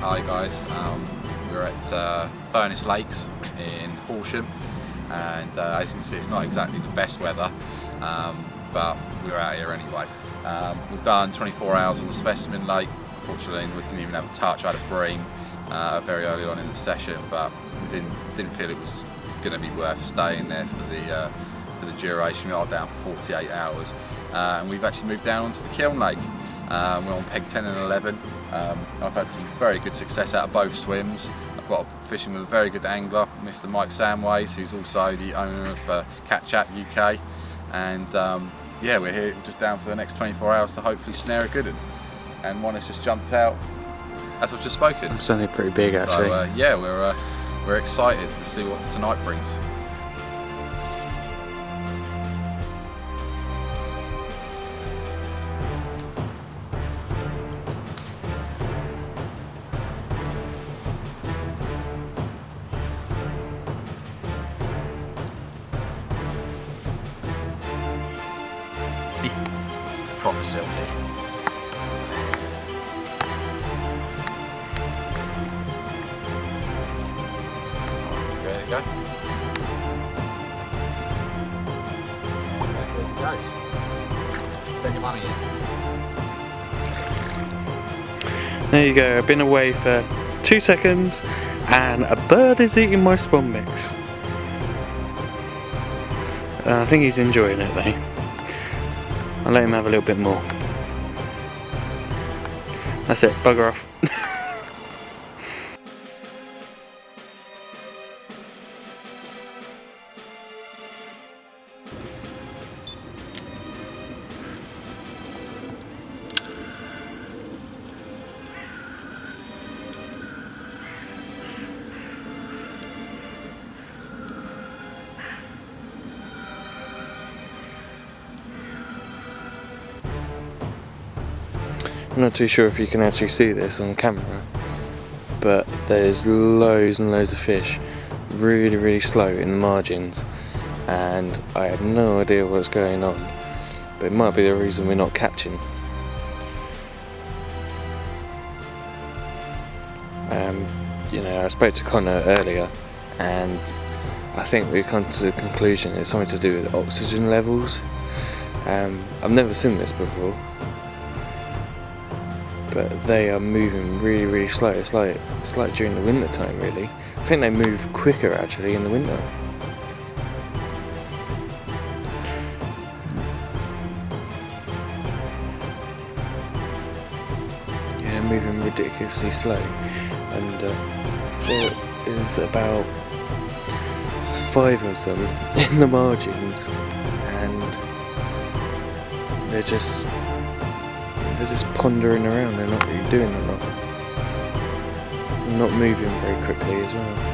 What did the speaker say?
Hi guys, we're at Furnace Lakes in Horsham, and as you can see it's not exactly the best weather, but we're out here anyway. We've done 24 hours on the specimen lake. Unfortunately we didn't even have a touch. I had a bream very early on in the session, but didn't feel it was going to be worth staying there for the duration. We are down for 48 hours, and we've actually moved down onto the Kiln Lake. We're on peg 10 and 11. I've had some very good success out of both swims. I've got fishing with a very good angler, Mr. Mike Samways, who's also the owner of Catch App UK, and yeah, we're here just down for the next 24 hours to hopefully snare a good one. And one has just jumped out as I've just spoken. It's something pretty big actually. So yeah, we're excited to see what tonight brings. Proper silky. There you go. There he goes. Send your money in. There you go, I've been away for 2 seconds and a bird is eating my spawn mix. I think he's enjoying it though. I'll let him have a little bit more. That's it, bugger off. I'm not too sure if you can actually see this on camera, but there's loads and loads of fish really slow in the margins, and I have no idea what's going on, but it might be the reason we're not catching. You know, I spoke to Connor earlier and I think we've come to the conclusion it's something to do with oxygen levels. I've never seen this before, but they are moving really slow. It's like during the winter time really. I think they move quicker actually in the winter. Yeah, moving ridiculously slow, and there is about 5 of them in the margins, and they're just pondering around. They're not really doing a lot. Not moving very quickly as well.